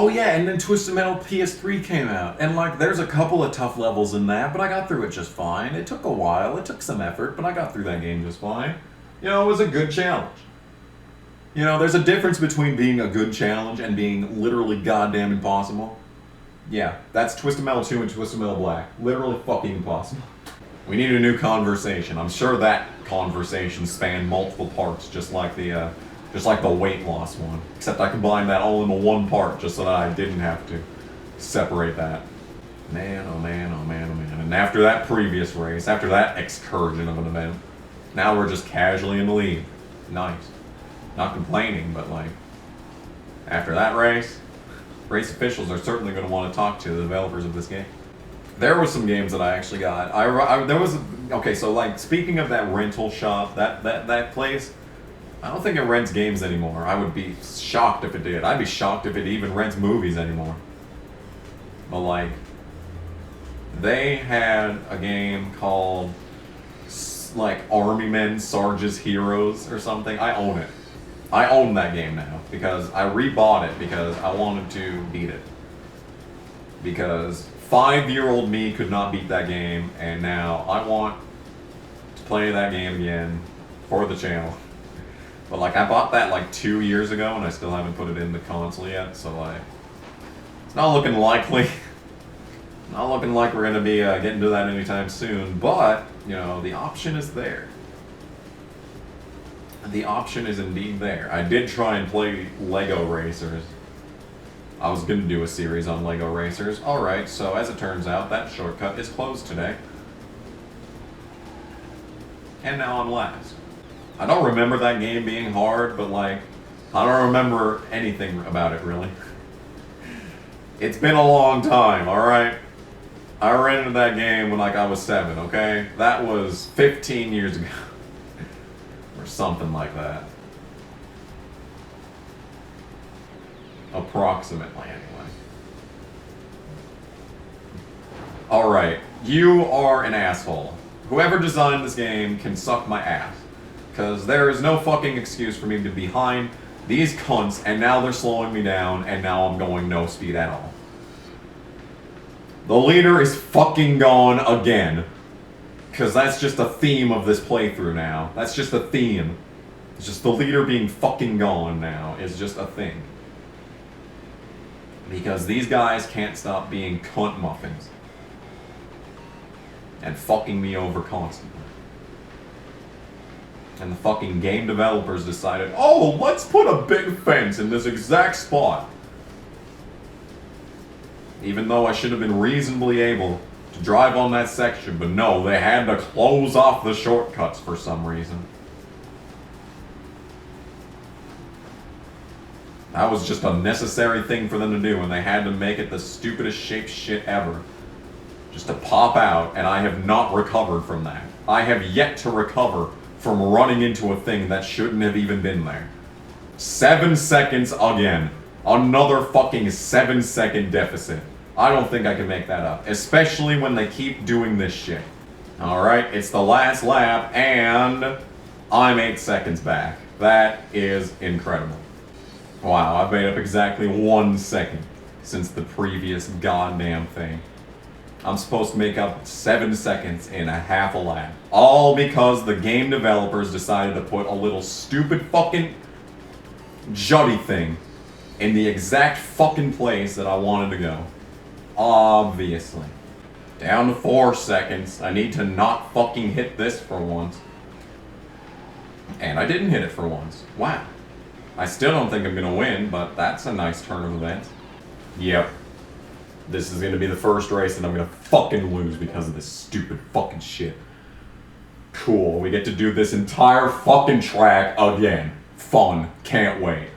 Oh yeah, and then Twisted Metal PS3 came out. And like, there's a couple of tough levels in that, but I got through it just fine. It took a while, it took some effort, but I got through that game just fine. You know, it was a good challenge. You know, there's a difference between being a good challenge and being literally goddamn impossible. Yeah, that's Twisted Metal 2 and Twisted Metal Black. Literally fucking impossible. We need a new conversation. I'm sure that conversation spanned multiple parts, just like the weight loss one. Except I combined that all into one part just so that I didn't have to separate that. Man, oh man, oh man, oh man. And after that previous race, after that excursion of an event, now we're just casually in the lead. Nice. Not complaining, but like, after that race officials are certainly going to want to talk to the developers of this game. There were some games that I actually got. Okay, so like, speaking of that rental shop, that place, I don't think it rents games anymore. I would be shocked if it did. I'd be shocked if it even rents movies anymore. But like, they had a game called like Army Men, Sarge's Heroes or something. I own it. I own that game now because I rebought it because I wanted to beat it. Because 5-year-old me could not beat that game, and now I want to play that game again for the channel. But like, I bought that like 2 years ago and I still haven't put it in the console yet, so like, it's not looking likely. Not looking like we're gonna be getting to that anytime soon, but, you know, the option is there. The option is indeed there. I did try and play Lego Racers. I was gonna do a series on Lego Racers. Alright, so as it turns out, that shortcut is closed today. And now I'm last. I don't remember that game being hard, but like, I don't remember anything about it really. It's been a long time, alright? I rented that game when like I was 7, okay? That was 15 years ago. Or something like that. Approximately, anyway. Alright, you are an asshole. Whoever designed this game can suck my ass. Because there is no fucking excuse for me to be behind these cunts, and now they're slowing me down, and now I'm going no speed at all. The leader is fucking gone again. Because that's just a theme of this playthrough now. That's just a theme. It's just the leader being fucking gone now is just a thing. Because these guys can't stop being cunt muffins. And fucking me over constantly. And the fucking game developers decided, oh, let's put a big fence in this exact spot. Even though I should have been reasonably able to drive on that section, but no, they had to close off the shortcuts for some reason. That was just a necessary thing for them to do, and they had to make it the stupidest shaped shit ever. Just to pop out, and I have not recovered from that. I have yet to recover from running into a thing that shouldn't have even been there. 7 seconds again. Another fucking 7-second deficit. I don't think I can make that up, especially when they keep doing this shit. Alright, it's the last lap, and I'm 8 seconds back. That is incredible. Wow, I've made up exactly 1 second since the previous goddamn thing. I'm supposed to make up 7 seconds in a half a lap. All because the game developers decided to put a little stupid fucking juddy thing in the exact fucking place that I wanted to go. Obviously. Down to 4 seconds. I need to not fucking hit this for once. And I didn't hit it for once. Wow. I still don't think I'm gonna win, but that's a nice turn of events. Yep. This is gonna be the first race and I'm gonna fucking lose because of this stupid fucking shit. Cool, we get to do this entire fucking track again. Fun. Can't wait.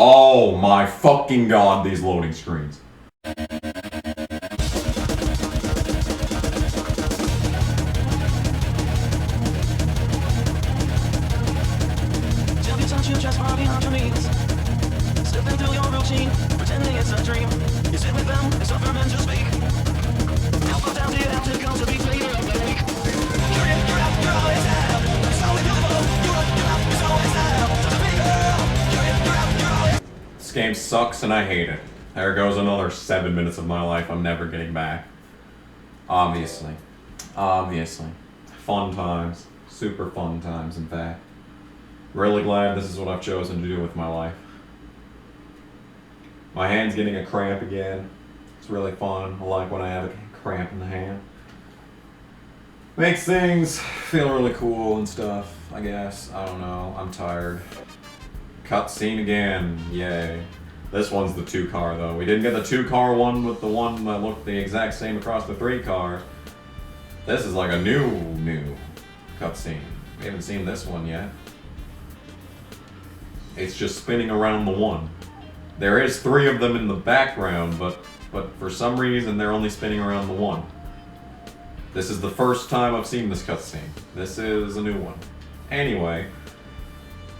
Oh my fucking god, these loading screens. Just far behind your knees, slipping through your routine, pretending it's a dream. You sit with them, it's a ferment to speak. How far down do you have to go to be flavor of the This game sucks and I hate it. There goes another 7 minutes of my life I'm never getting back. Obviously. Obviously. Fun times. Super fun times, in fact. Really glad this is what I've chosen to do with my life. My hand's getting a cramp again. It's really fun. I like when I have a cramp in the hand. Makes things feel really cool and stuff, I guess. I don't know. I'm tired. Cutscene again. Yay. This one's the 2-car though. We didn't get the 2-car one with the one that looked the exact same across the 3 cars. This is like a new cutscene. We haven't seen this one yet. It's just spinning around the one. There is 3 of them in the background, but for some reason they're only spinning around the one. This is the first time I've seen this cutscene. This is a new one. Anyway,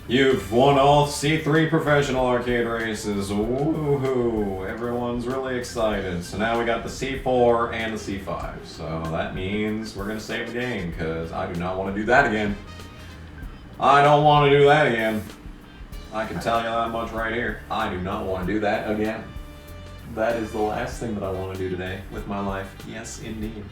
you've won all C3 professional arcade races. Woohoo! Everyone's really excited. So now we got the C4 and the C5. So that means we're gonna save the game, because I do not want to do that again. I don't want to do that again. I can tell you that much right here. I do not want to do that again. That is the last thing that I want to do today with my life. Yes, indeed.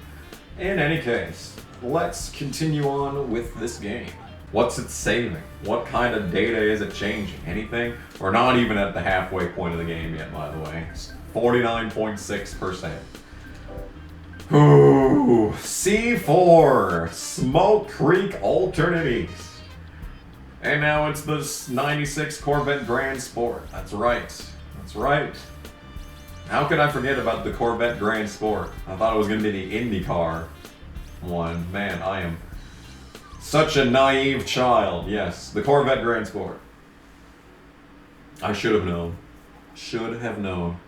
In any case, let's continue on with this game. What's it saving? What kind of data is it changing? Anything? We're not even at the halfway point of the game yet, by the way. It's 49.6%. Ooh, C4, Smoke Creek Alternate East. And now it's the 96 Corvette Grand Sport. That's right. That's right. How could I forget about the Corvette Grand Sport? I thought it was going to be the IndyCar one. Man, I am such a naive child. Yes, the Corvette Grand Sport. I should have known. Should have known.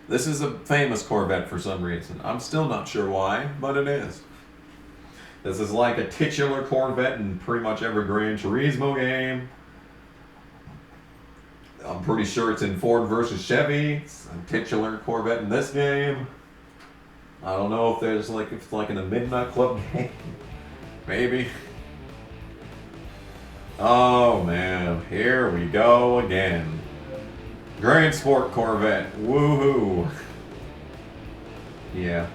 This is a famous Corvette for some reason. I'm still not sure why, but it is. This is like a titular Corvette in pretty much every Gran Turismo game. I'm pretty sure it's in Ford versus Chevy. It's a titular Corvette in this game. I don't know if there's like, if it's like in a Midnight Club game. Maybe. Oh man, here we go again. Grand Sport Corvette. Woohoo. Yeah.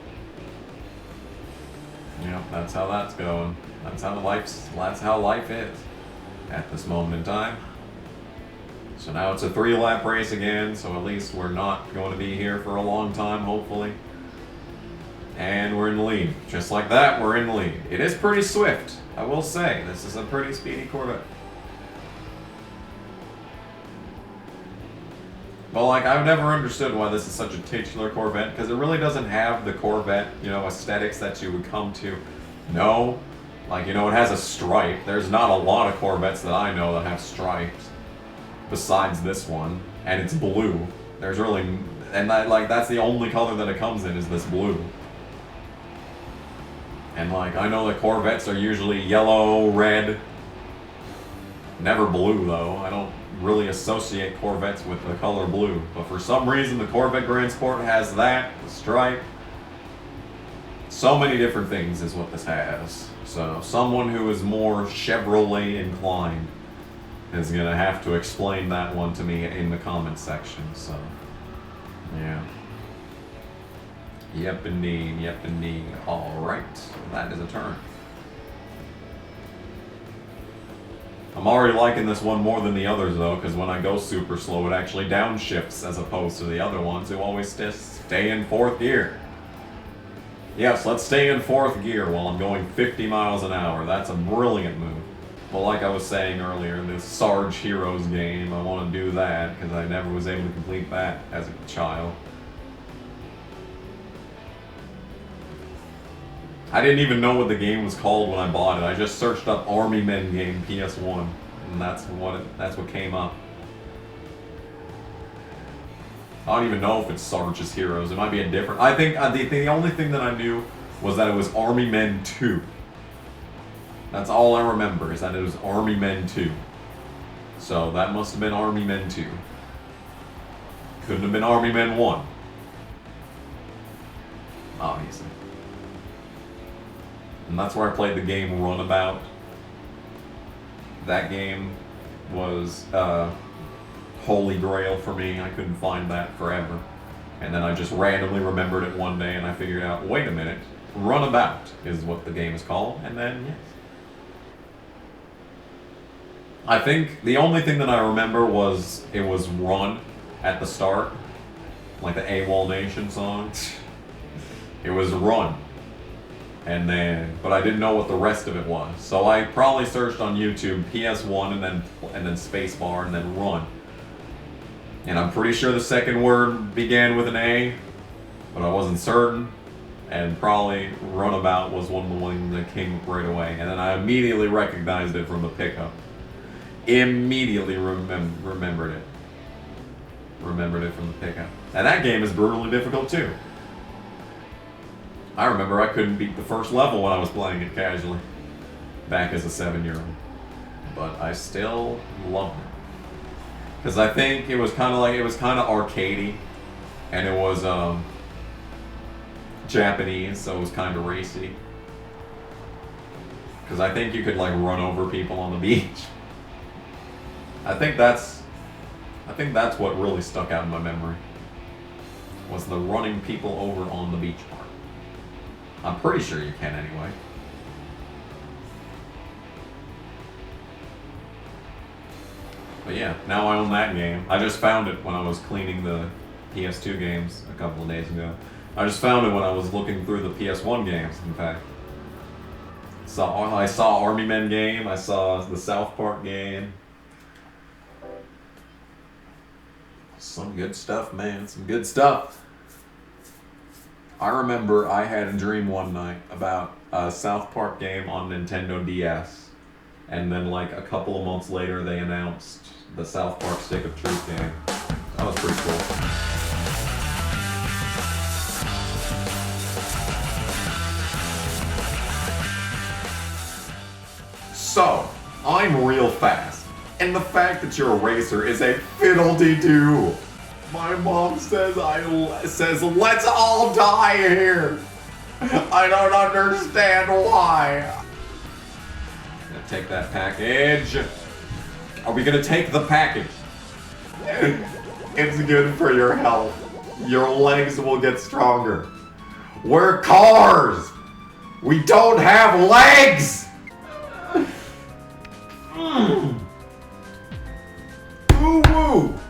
Yep, that's how that's going. That's how life is at this moment in time. So now it's a 3-lap race again, so at least we're not going to be here for a long time, hopefully. And we're in the lead. Just like that, we're in the lead. It is pretty swift, I will say. This is a pretty speedy Corvette. But like, I've never understood why this is such a titular Corvette, because it really doesn't have the Corvette, you know, aesthetics that you would come to know. Like, you know, it has a stripe. There's not a lot of Corvettes that I know that have stripes. Besides this one, and it's blue. There's really, and that, like, that's the only color that it comes in, is this blue. And like, I know that Corvettes are usually yellow, red, never blue though. I don't really associate Corvettes with the color blue, but for some reason the Corvette Grand Sport has that, the stripe. So many different things is what this has. So someone who is more Chevrolet inclined is gonna have to explain that one to me in the comments section, so yeah. Yep indeed, yep indeed. Alright, that is a turn. I'm already liking this one more than the others though, because when I go super slow it actually downshifts as opposed to the other ones who always stay in 4th gear. Yes, let's stay in 4th gear while I'm going 50 miles an hour. That's a brilliant move. Well, like I was saying earlier, this Sarge Heroes game, I want to do that because I never was able to complete that as a child. I didn't even know what the game was called when I bought it. I just searched up Army Men game PS1, and that's what came up. I don't even know if it's Sarge's Heroes. It might be a different. I think the only thing that I knew was that it was Army Men 2. That's all I remember, is that it was Army Men 2. So that must have been Army Men 2. Couldn't have been Army Men 1. Obviously. And that's where I played the game Runabout. That game was holy grail for me. I couldn't find that forever. And then I just randomly remembered it one day and I figured out, wait a minute, Runabout is what the game is called. And then, yes. I think the only thing that I remember was it was Run at the start. Like the AWOL Nation song. It was Run. And then, but I didn't know what the rest of it was. So I probably searched on YouTube PS1 and then spacebar and then Run. And I'm pretty sure the second word began with an A, but I wasn't certain. And probably Runabout was one of the ones that came up right away. And then I immediately recognized it from the pickup. Immediately remembered it. Remembered it from the pickup. And that game is brutally difficult too. I remember I couldn't beat the first level when I was playing it casually. Back as a 7-year-old. But I still loved it. Because I think it was kind of arcadey. And it was Japanese, so it was kind of racy. Because I think you could like run over people on the beach. I think that's what really stuck out in my memory. Was the running people over on the beach part. I'm pretty sure you can anyway. But yeah, now I own that game. I just found it when I was cleaning the PS2 games a couple of days ago. I just found it when I was looking through the PS1 games, in fact. I saw Army Men game, I saw the South Park game. Some good stuff, man. Some good stuff. I remember I had a dream one night about a South Park game on Nintendo DS. And then like a couple of months later they announced the South Park Stick of Truth game. That was pretty cool. So, I'm real fast. And the fact that you're a racer is a fiddle-dee-doo. My mom says let's all die here. I don't understand why. Gonna take that package. Are we gonna take the package? It's good for your health. Your legs will get stronger. We're cars. We don't have legs.